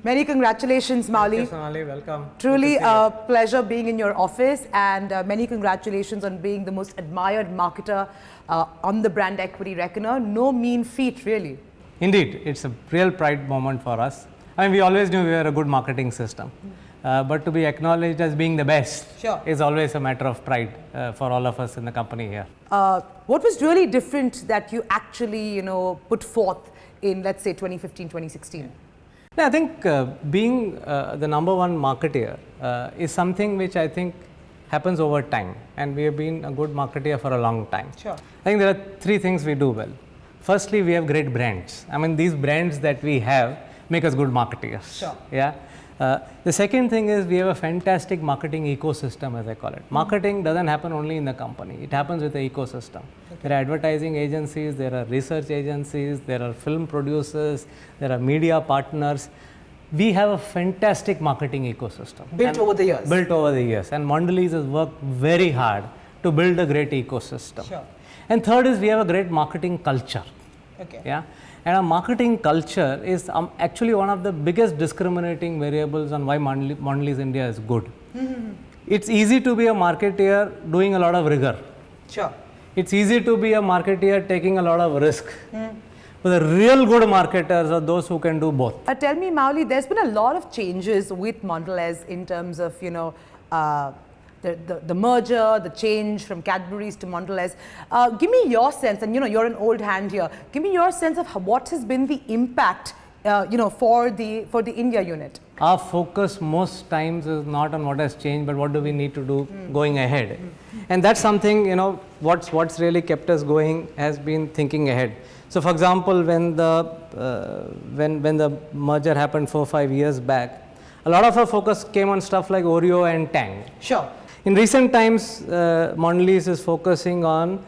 Many congratulations, Mauli. Thank you, Sonali. Welcome. Truly a pleasure being in your office, and many congratulations on being the most admired marketer on the Brand Equity Reckoner. No mean feat, really. Indeed, it's a real pride moment for us. I mean, we always knew we were a good marketing system, but to be acknowledged as being the best is always a matter of pride for all of us in the company here. What was really different that you actually, put forth in, let's say, 2015, 2016? I think being the number one marketeer is something which I think happens over time, and we have been a good marketeer for a long time. Sure. I think there are three things we do well. Firstly, we have great brands. I mean, these brands that we have make us good marketeers. Sure. Yeah. The second thing is we have a fantastic marketing ecosystem, as I call it. Marketing doesn't happen only in the company. It happens with the ecosystem. Okay. There are advertising agencies, there are research agencies, there are film producers, there are media partners. We have a fantastic marketing ecosystem. Built over the years. Built over the years. And Mondelez has worked very hard to build a great ecosystem. Sure. And third is we have a great marketing culture. Okay. Yeah. And our marketing culture is actually one of the biggest discriminating variables on why Mondelez India is good. Mm-hmm. It's easy to be a marketeer doing a lot of rigor. Sure. It's easy to be a marketeer taking a lot of risk. But the real good marketers are those who can do both. Tell me, Mauli, there's been a lot of changes with Mondelez in terms of, the merger, the change from Cadbury's to Mondelez. Give me your sense, and you're an old hand here. Give me your sense of what has been the impact, for the India unit. Our focus most times is not on what has changed, but what do we need to do going ahead. And that's something, what's really kept us going has been thinking ahead. So, for example, when the merger happened 4-5 years back, a lot of our focus came on stuff like Oreo and Tang. Sure. In recent times, Mondelez is focusing on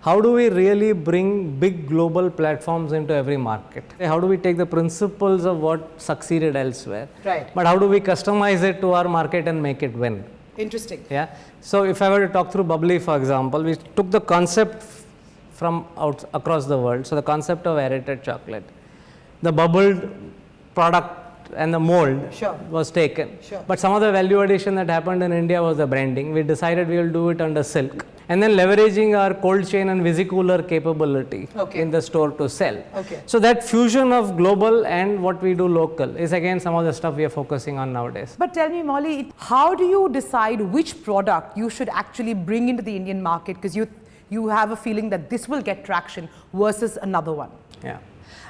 how do we really bring big global platforms into every market? How do we take the principles of what succeeded elsewhere? Right. But how do we customize it to our market and make it win? Interesting. Yeah. So if I were to talk through Bubbly, for example, we took the concept from across the world. So the concept of aerated chocolate, the bubbled product and the mold was taken. Sure. But some of the value addition that happened in India was the branding. We decided we will do it under silk. And then leveraging our cold chain and visi-cooler capability in the store to sell. Okay. So that fusion of global and what we do local is again some of the stuff we are focusing on nowadays. But tell me, Mauli, how do you decide which product you should actually bring into the Indian market? Because you have a feeling that this will get traction versus another one. Yeah.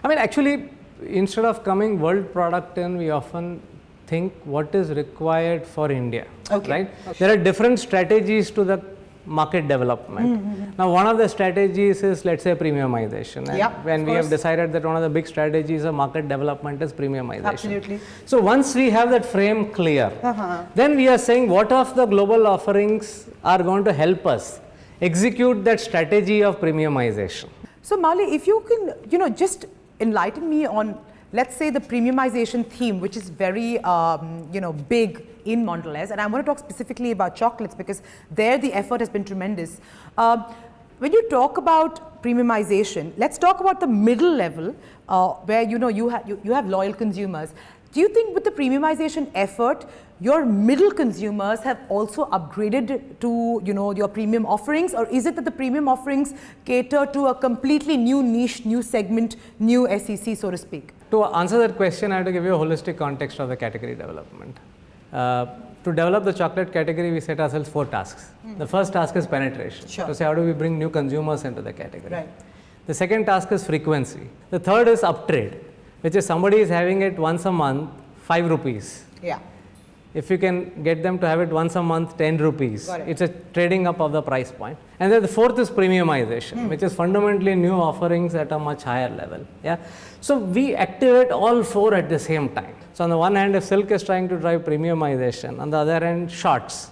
I mean, actually, instead of coming world product in, we often think what is required for India, right? Okay. There are different strategies to the market development. Now, one of the strategies is, let's say, premiumization. And we have decided that one of the big strategies of market development is premiumization. Absolutely. So once we have that frame clear, then we are saying what of the global offerings are going to help us execute that strategy of premiumization. So Mauli, if you can, just enlighten me on, let's say, the premiumization theme, which is very, big in Mondelez, and I want to talk specifically about chocolates because there the effort has been tremendous. When you talk about premiumization, let's talk about the middle level, where you have loyal consumers. Do you think with the premiumization effort, your middle consumers have also upgraded to your premium offerings, or is it that the premium offerings cater to a completely new niche, new segment, new SEC, so to speak? To answer that question, I have to give you a holistic context of the category development. To develop the chocolate category, we set ourselves 4 tasks. The first task is penetration. To say how do we bring new consumers into the category. Right. The second task is frequency. The third is uptrade, which is somebody is having it once a month, 5 rupees. Yeah. If you can get them to have it once a month, 10 rupees, it's a trading up of the price point. And then the fourth is premiumization, which is fundamentally new offerings at a much higher level. Yeah. So we activate all 4 at the same time. So on the one hand, if silk is trying to drive premiumization, on the other hand, shorts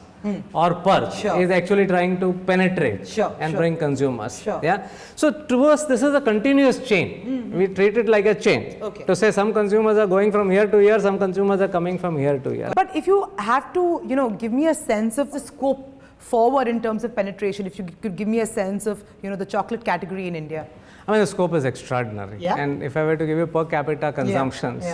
or perch is actually trying to penetrate and bring consumers. Yeah. So to us, this is a continuous chain. We treat it like a chain. To say some consumers are going from here to here, some consumers are coming from here to here. But if you have to, give me a sense of the scope forward in terms of penetration, if you could give me a sense of, the chocolate category in India. I mean, the scope is extraordinary. And if I were to give you per capita consumptions,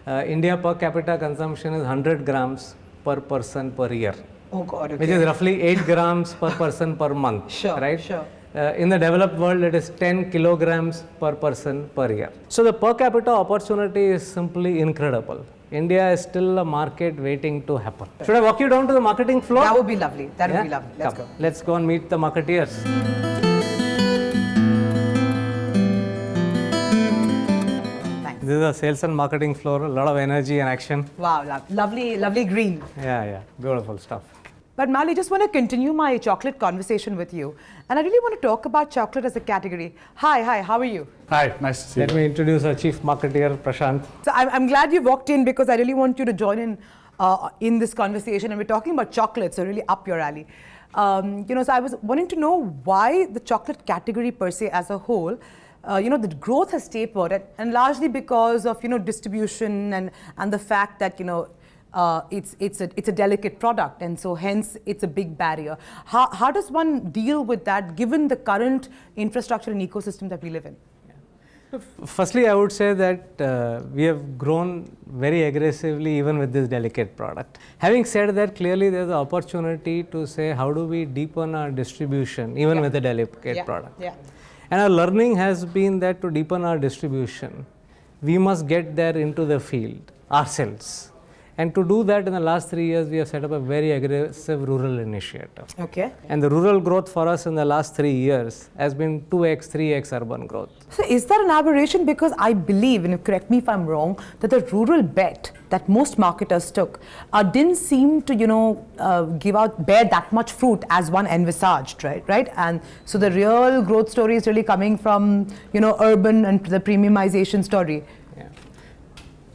India per capita consumption is 100 grams per person per year. Oh God, okay. Which is roughly 8 grams per person per month. Sure, right? sure. In the developed world, it is 10 kilograms per person per year. So the per capita opportunity is simply incredible. India is still a market waiting to happen. Should I walk you down to the marketing floor? That would be lovely. That would be lovely. Let's Come. go. Let's go and meet the marketeers. Thanks. This is the sales and marketing floor, a lot of energy and action. Wow, lovely, lovely green. Yeah, beautiful stuff. But Mali, just want to continue my chocolate conversation with you. And I really want to talk about chocolate as a category. Hi, how are you? Hi, nice to see you. Let me introduce our chief marketeer, Prashant. So I'm glad you walked in because I really want you to join in this conversation. And we're talking about chocolate, so really up your alley. So I was wanting to know why the chocolate category per se as a whole, the growth has tapered and largely because of, distribution and the fact that, it's a delicate product, and so hence it's a big barrier. How does one deal with that given the current infrastructure and ecosystem that we live in? Firstly, I would say that we have grown very aggressively even with this delicate product. Having said that, clearly there's an opportunity to say how do we deepen our distribution even with a delicate product. Yeah. And our learning has been that to deepen our distribution, we must get there into the field ourselves. And to do that, in the last 3 years, we have set up a very aggressive rural initiative. Okay. And the rural growth for us in the last 3 years has been 2x, 3x urban growth. So is that an aberration? Because I believe, and correct me if I'm wrong, that the rural bet that most marketers took didn't seem to, bear that much fruit as one envisaged, right? And so the real growth story is really coming from, urban and the premiumization story.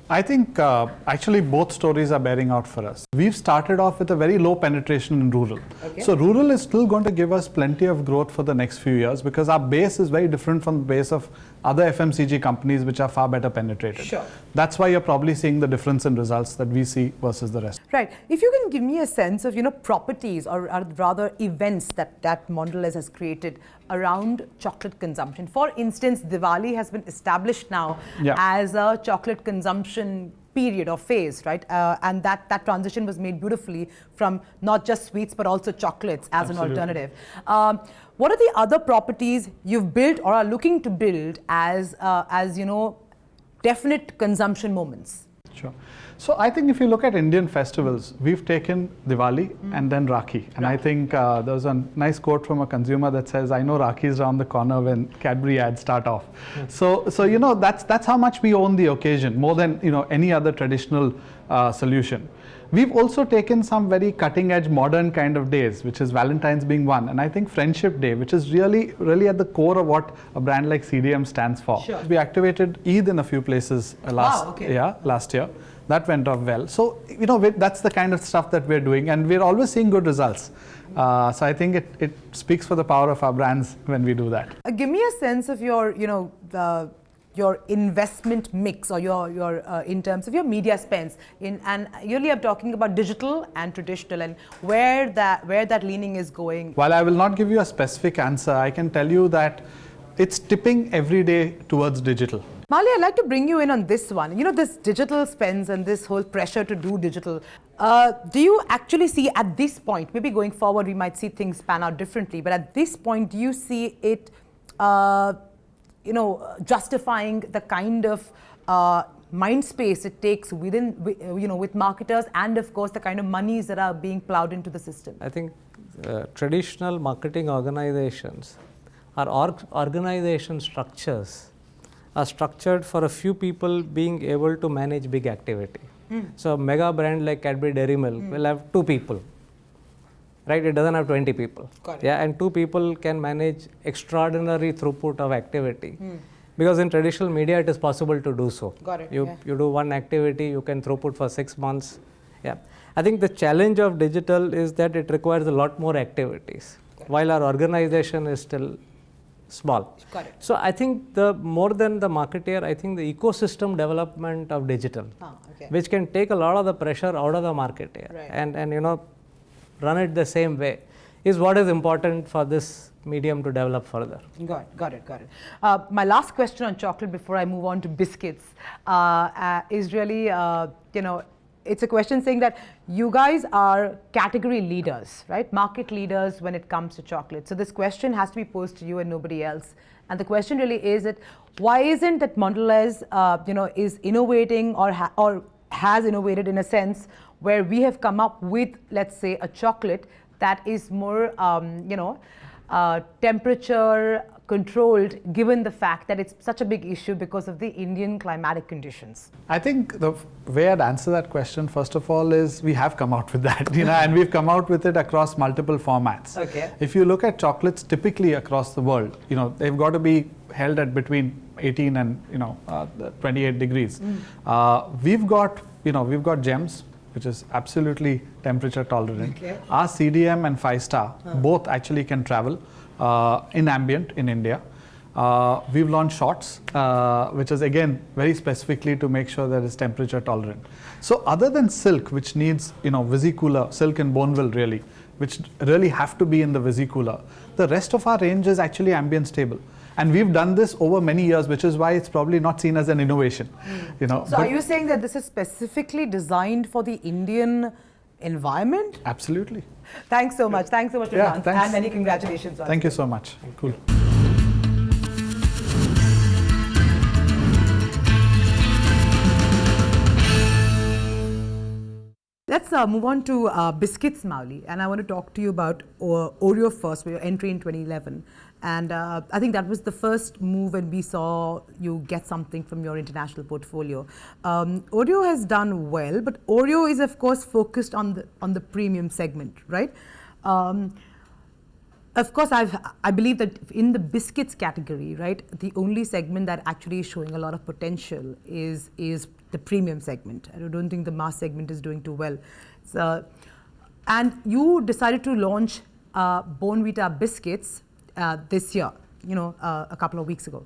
I think actually both stories are bearing out for us. We've started off with a very low penetration in rural. Okay. So rural is still going to give us plenty of growth for the next few years because our base is very different from the base of other FMCG companies which are far better penetrated. Sure. That's why you're probably seeing the difference in results that we see versus the rest. Right. If you can give me a sense of, properties or rather events that Mondelez has created around chocolate consumption. For instance, Diwali has been established now as a chocolate consumption period or phase, right? And that transition was made beautifully from not just sweets but also chocolates as an alternative. What are the other properties you've built or are looking to build as definite consumption moments? Sure. So I think if you look at Indian festivals, we've taken Diwali and then Rakhi. And I think there was a nice quote from a consumer that says, I know Rakhi is around the corner when Cadbury ads start off. So that's how much we own the occasion, more than any other traditional solution. We've also taken some very cutting edge modern kind of days, which is Valentine's being one. And I think Friendship Day, which is really at the core of what a brand like CDM stands for. Sure. We activated Eid in a few places last year. That went off well. So, that's the kind of stuff that we're doing, and we're always seeing good results. So I think it speaks for the power of our brands when we do that. Give me a sense of your, your investment mix or your in terms of your media spends and really I'm talking about digital and traditional and where that leaning is going. While I will not give you a specific answer, I can tell you that it's tipping every day towards digital. Mali, I'd like to bring you in on this one. This digital spends and this whole pressure to do digital. Do you actually see at this point, maybe going forward we might see things pan out differently, but at this point, do you see it, justifying the kind of mind space it takes within, with marketers and of course the kind of monies that are being plowed into the system? I think traditional marketing organizations, our organization structures are structured for a few people being able to manage big activity. So a mega brand like Cadbury Dairy Milk will have 2 people, right? It doesn't have 20 people. Got it. Yeah, and 2 people can manage extraordinary throughput of activity. Because in traditional media, it is possible to do so. Got it. You do one activity, you can throughput for 6 months. Yeah, I think the challenge of digital is that it requires a lot more activities, while our organization is still small. Got it. So I think more than the marketeer, I think the ecosystem development of digital, which can take a lot of the pressure out of the marketeer and run it the same way, is what is important for this medium to develop further. Got it. My last question on chocolate before I move on to biscuits is really, it's a question saying that you guys are category leaders, right? Market leaders when it comes to chocolate. So this question has to be posed to you and nobody else. And the question really is that why isn't that Mondelez, is innovating or has innovated in a sense where we have come up with, let's say, a chocolate that is more, temperature controlled, given the fact that it's such a big issue because of the Indian climatic conditions? I think the way I'd answer that question, first of all, is we have come out with that, and we've come out with it across multiple formats. Okay. If you look at chocolates typically across the world, they've got to be held at between 18 and 28 degrees. We've got gems, which is absolutely temperature tolerant. Okay. Our CDM and 5-star both actually can travel in ambient in India. We've launched shots, which is again very specifically to make sure that it's temperature tolerant. So other than silk, which needs visi-cooler, silk and Boneville really, which really have to be in the visi-cooler, the rest of our range is actually ambient stable. And we've done this over many years, which is why it's probably not seen as an innovation. So are you saying that this is specifically designed for the Indian environment? Absolutely. Thanks so much. Thanks so much, Yeah, Prashant. thanks. And many congratulations. Thank you so much. Cool. Let's move on to biscuits, Mauli. And I want to talk to you about Oreo first, your entry in 2011. And I think that was the first move when we saw you get something from your international portfolio. Oreo has done well, but Oreo is of course focused on the premium segment, right? Of course, I believe that in the biscuits category, right, the only segment that actually is showing a lot of potential is the premium segment. I don't think the mass segment is doing too well. So, and you decided to launch Bonvita biscuits this year, a couple of weeks ago.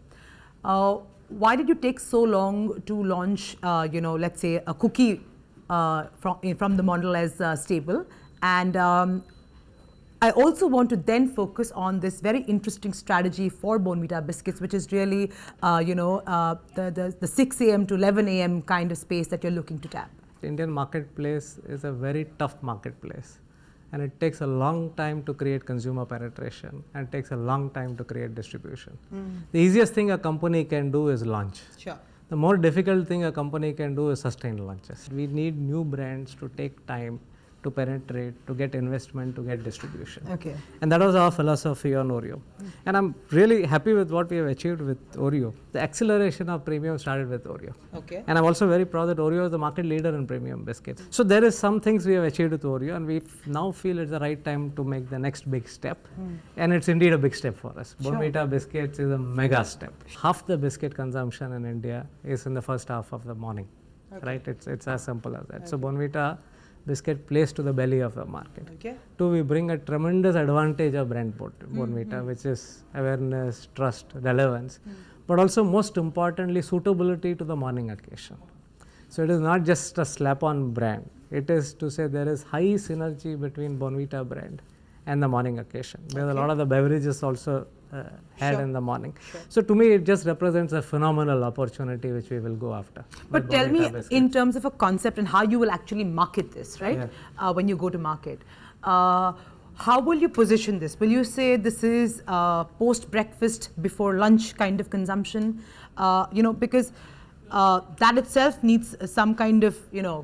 Why did you take so long to launch, let's say a cookie from the Mondelez stable? And I also want to then focus on this very interesting strategy for Bonvita biscuits, which is really, the 6 a.m. to 11 a.m. kind of space that you're looking to tap. The Indian marketplace is a very tough marketplace, and it takes a long time to create consumer penetration and it takes a long time to create distribution. The easiest thing a company can do is launch. Sure. The more difficult thing a company can do is sustain launches. We need new brands to take time to penetrate, to get investment, to get distribution. Okay. And that was our philosophy on Oreo. And I'm really happy with what we have achieved with Oreo. The acceleration of premium started with Oreo. Okay. And I'm also very proud that Oreo is the market leader in premium biscuits. So there is some things we have achieved with Oreo, and we now feel it's the right time to make the next big step. And it's indeed a big step for us. Sure. Bonvita biscuits is a mega step. Half the biscuit consumption in India is in the first half of the morning. Okay. Right? It's as simple as that. Okay. So Bonvita biscuit plays to the belly of the market. Okay. Two, we bring a tremendous advantage of brand Bonvita, which is awareness, trust, relevance, but also most importantly, suitability to the morning occasion. So it is not just a slap-on brand. It is to say there is high synergy between Bonvita brand and the morning occasion. Because a lot of the beverages also had in the morning. Sure. So to me, it just represents a phenomenal opportunity which we will go after. But tell me in terms of a concept and how you will actually market this, right? Yeah. When you go to market. How will you position this? Will you say this is post-breakfast, before lunch kind of consumption? Because that itself needs some kind of,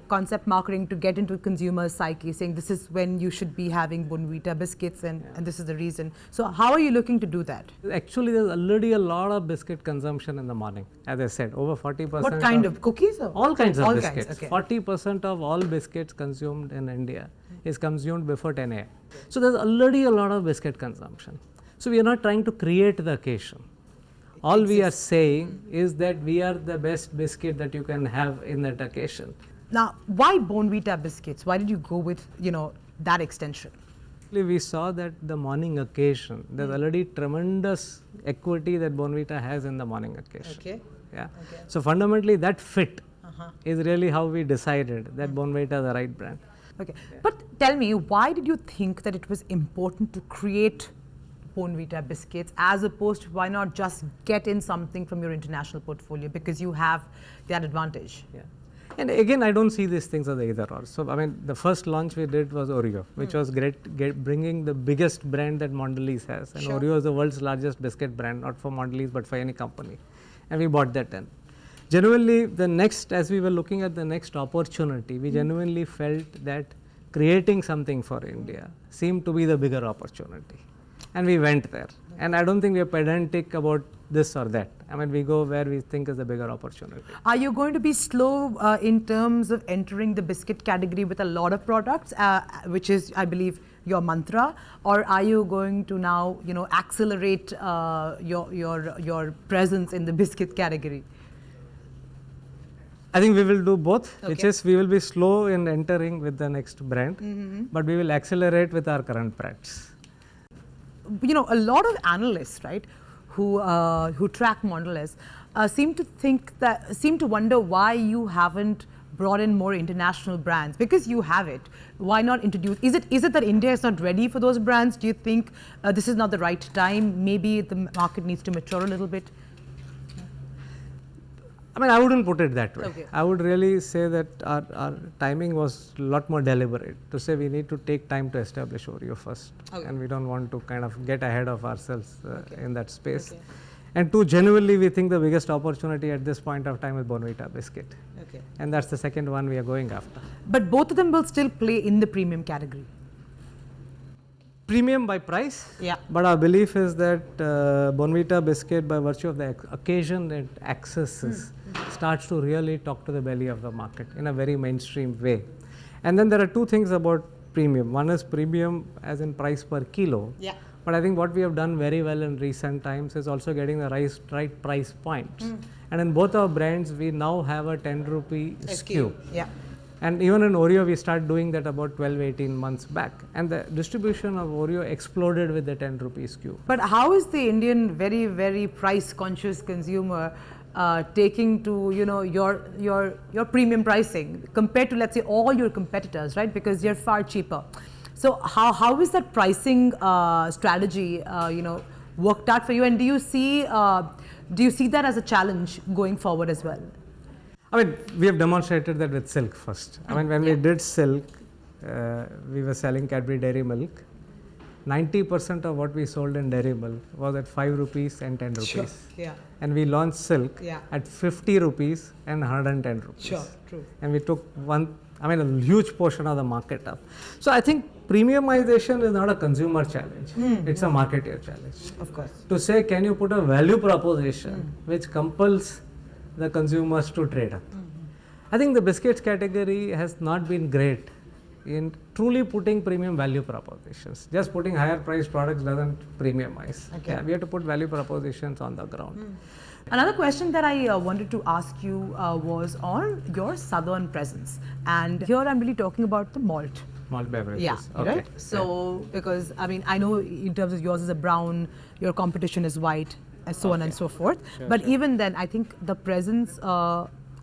concept marketing to get into consumer psyche, saying this is when you should be having Bonvita biscuits and this is the reason. So how are you looking to do that? Actually, there's already a lot of biscuit consumption in the morning. As I said, over 40%. What kind of cookies? Or all kinds of biscuits. Okay. 40% of all biscuits consumed in India is consumed before 10 a.m. So there's already a lot of biscuit consumption. So we are not trying to create the occasion. All we are saying is that we are the best biscuit that you can have in that occasion. Now, why Bonvita biscuits? Why did you go with, that extension? We saw that the morning occasion, there's already tremendous equity that Bonvita has in the morning occasion. Okay. Yeah. Okay. So fundamentally, that fit is really how we decided that Bonvita is the right brand. Okay, but tell me, why did you think that it was important to create Bonvita biscuits as opposed to why not just get in something from your international portfolio, because you have that advantage? Yeah. And again, I don't see these things as either or. So, I mean, the first launch we did was Oreo, which was great, bringing the biggest brand that Mondelez has. And Sure. Oreo is the world's largest biscuit brand, not for Mondelez, but for any company. And we bought that in. Genuinely, as we were looking at the next opportunity, we genuinely felt that creating something for India seemed to be the bigger opportunity. And we went there. And I don't think we are pedantic about this or that. I mean, we go where we think is the bigger opportunity. Are you going to be slow in terms of entering the biscuit category with a lot of products, which is, I believe, your mantra, or are you going to now, accelerate your presence in the biscuit category? I think we will do both, which Okay. is we will be slow in entering with the next brand, but we will accelerate with our current brands. A lot of analysts, right, who track Mondelez, seem to wonder why you haven't brought in more international brands, because you have it. Why not introduce? Is it that India is not ready for those brands? Do you think this is not the right time? Maybe the market needs to mature a little bit. I mean, I wouldn't put it that way. Okay. I would really say that our timing was a lot more deliberate, to say we need to take time to establish Oreo first. Okay. And we don't want to kind of get ahead of ourselves in that space. Okay. And two, genuinely, we think the biggest opportunity at this point of time is Bonvita biscuit. Okay. And that's the second one we are going after. But both of them will still play in the premium category. Premium by price, Yeah. but our belief is that Bonvita biscuit, by virtue of the occasion it accesses, starts to really talk to the belly of the market in a very mainstream way. And then there are two things about premium. One is premium as in price per kilo. Yeah. But I think what we have done very well in recent times is also getting the right price points. And in both our brands, we now have a 10 rupee SKU. Yeah. And even in Oreo, we started doing that about 12, 18 months back. And the distribution of Oreo exploded with the 10 rupee SKU. But how is the Indian very, very price conscious consumer taking to your premium pricing compared to, let's say, all your competitors, right? Because they're far cheaper. So how is that pricing strategy worked out for you? And do you see that as a challenge going forward as well? I mean, we have demonstrated that with Silk first. I mean, when we did Silk, we were selling Cadbury Dairy Milk. 90% of what we sold in Dairy Milk was at 5 rupees and 10 rupees. Sure. Yeah. And we launched Silk Yeah. at 50 rupees and 110 rupees. Sure. True. And we took a huge portion of the market up. So I think premiumization is not a consumer challenge. It's a marketer challenge. Of course. To say, can you put a value proposition which compels the consumers to trade up? I think the biscuits category has not been great in truly putting premium value propositions. Just putting higher priced products doesn't premiumize. Okay. Yeah, we have to put value propositions on the ground. Another question that I wanted to ask you was on your southern presence. And here I'm really talking about the malt. Malt beverages. Yeah, Okay. right? So, because I know in terms of yours is a brown, your competition is white, and so on and so forth. But even then, I think the presence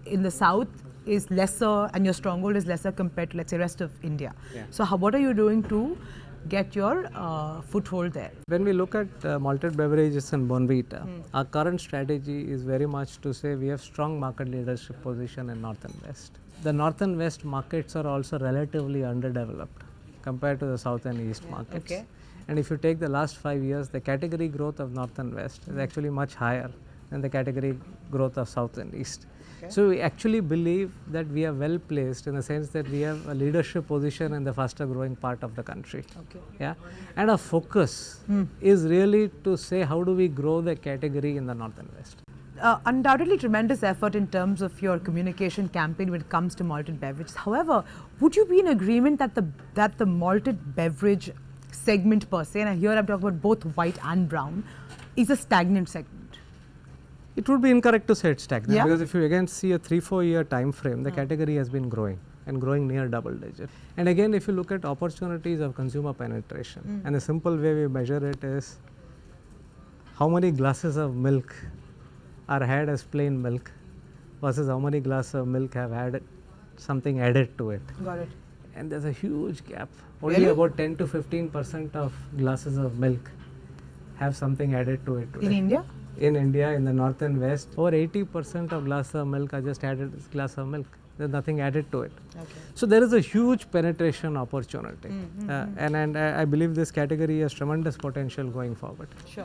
in the south is lesser and your stronghold is lesser compared to, let's say, rest of India. Yeah. So what are you doing to get your foothold there? When we look at malted beverages and Bonvita, our current strategy is very much to say we have strong market leadership position in North and West. The North and West markets are also relatively underdeveloped compared to the South and East markets. Okay. And if you take the last 5 years, the category growth of North and West is actually much higher than the category growth of South and East. Okay. So we actually believe that we are well placed in the sense that we have a leadership position in the faster growing part of the country. Okay. Yeah, and our focus is really to say how do we grow the category in the North and West. Undoubtedly tremendous effort in terms of your communication campaign when it comes to malted beverages. However, would you be in agreement that the malted beverage segment per se, and here I'm talking about both white and brown, is a stagnant segment? It would be incorrect to say it's stagnant, Yeah. because if you again see a 3-4 year time frame, the category has been growing and growing near double digit. And again, if you look at opportunities of consumer penetration, and the simple way we measure it is how many glasses of milk are had as plain milk versus how many glasses of milk have had something added to it. Got it. and there's a huge gap. Only Really? about 10 to 15% of glasses of milk have something added to it today. In India? In India, in the north and west, over 80% of glasses of milk are just added as glass of milk. There's nothing added to it. Okay. So there is a huge penetration opportunity, and I believe this category has tremendous potential going forward. Sure.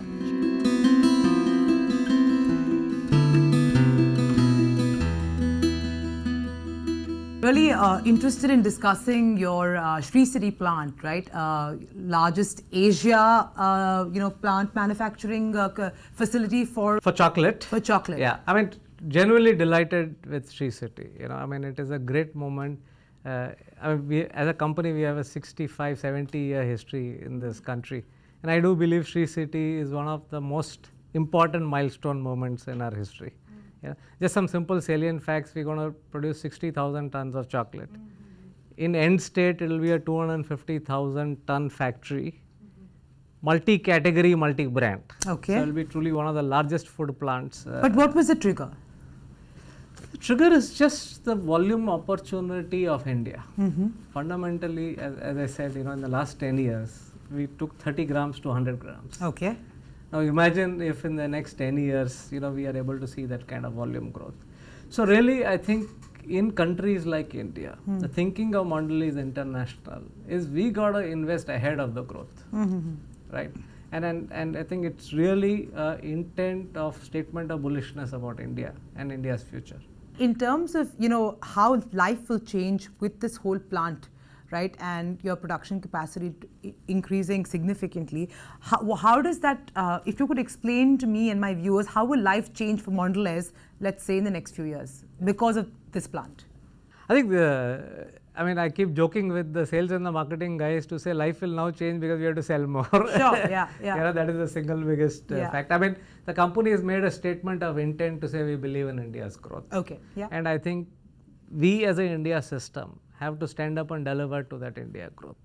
Really interested in discussing your Sri City plant, right? Largest Asia, plant manufacturing facility for chocolate. For chocolate. Yeah, I mean, genuinely delighted with Sri City. I mean, it is a great moment. We, as a company, we have a 65, 70-year history in this country, and I do believe Sri City is one of the most important milestone moments in our history. Yeah. Just some simple salient facts. We're going to produce 60,000 tons of chocolate. In end state, it will be a 250,000 ton factory, multi-category, multi-brand. Okay. So it will be truly one of the largest food plants. But what was the trigger? The trigger is just the volume opportunity of India. Fundamentally, as I said, in the last 10 years, we took 30 grams to 100 grams. Okay. Now imagine if in the next 10 years, we are able to see that kind of volume growth. So really, I think in countries like India, the thinking of Mondelez International is we got to invest ahead of the growth, right? And I think it's really intent of statement of bullishness about India and India's future. In terms of, how life will change with this whole plant, right, and your production capacity increasing significantly, how does that, if you could explain to me and my viewers, how will life change for Mondelez, let's say in the next few years, because of this plant? I think I keep joking with the sales and the marketing guys to say life will now change because we have to sell more. Sure, yeah. That is the single biggest fact. I mean, the company has made a statement of intent to say we believe in India's growth. Okay, yeah. And I think we as an India system have to stand up and deliver to that India growth.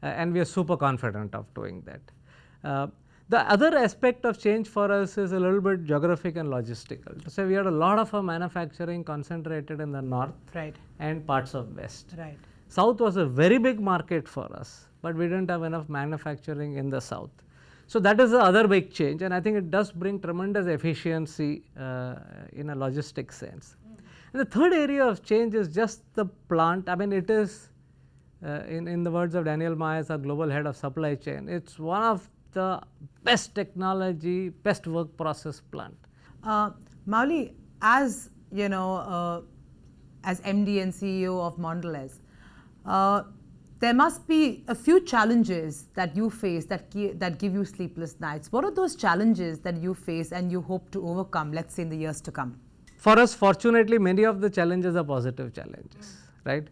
And we are super confident of doing that. The other aspect of change for us is a little bit geographic and logistical. So we had a lot of our manufacturing concentrated in the north and parts of west. Right. South was a very big market for us, but we didn't have enough manufacturing in the south. So that is the other big change, and I think it does bring tremendous efficiency in a logistic sense. And the third area of change is just the plant. I mean, it is, in the words of Daniel Myers, our global head of supply chain, it's one of the best technology, best work process plant. Mauli, as as MD and CEO of Mondelez, there must be a few challenges that you face that give you sleepless nights. What are those challenges that you face and you hope to overcome, let's say in the years to come? For us, fortunately, many of the challenges are positive challenges, right?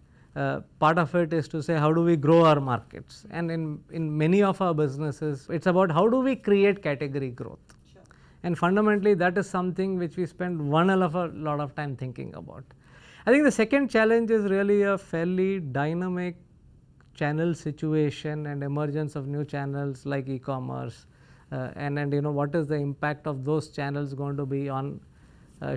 Part of it is to say how do we grow our markets, and in many of our businesses it's about how do we create category growth. Sure. And fundamentally that is something which we spend one hell of a lot of time thinking about. I think the second challenge is really a fairly dynamic channel situation and emergence of new channels like e-commerce, and what is the impact of those channels going to be on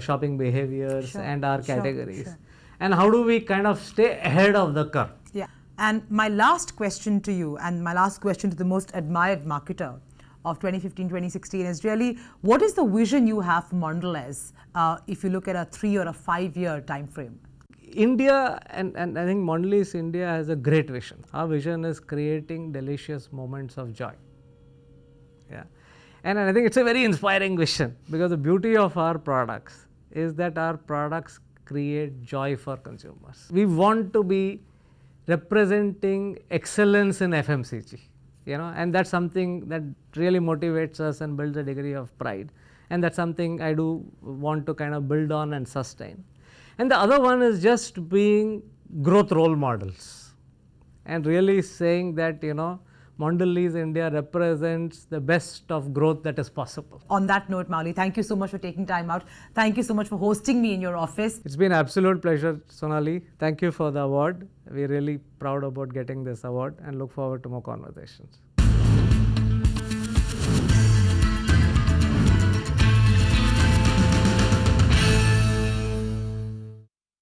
shopping behaviors and our categories. Sure. And how do we kind of stay ahead of the curve? Yeah. And my last question to you, and my last question to the most admired marketer of 2015-2016 is really, what is the vision you have for Mondelez if you look at a 3 or a 5 year time frame? India, and I think Mondelez India has a great vision. Our vision is creating delicious moments of joy. Yeah. And I think it's a very inspiring vision, because the beauty of our products is that our products create joy for consumers. We want to be representing excellence in FMCG, and that's something that really motivates us and builds a degree of pride. And that's something I do want to kind of build on and sustain. And the other one is just being growth role models and really saying that, Mondelez India represents the best of growth that is possible. On that note, Mauli, thank you so much for taking time out. Thank you so much for hosting me in your office. It's been an absolute pleasure, Sonali. Thank you for the award. We're really proud about getting this award and look forward to more conversations.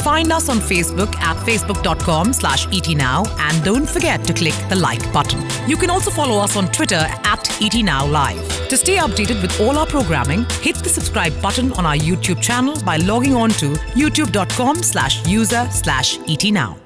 Find us on Facebook at facebook.com/ETNow and don't forget to click the like button. You can also follow us on Twitter at ETNowLive. To stay updated with all our programming, hit the subscribe button on our YouTube channel by logging on to youtube.com/user/ETNow.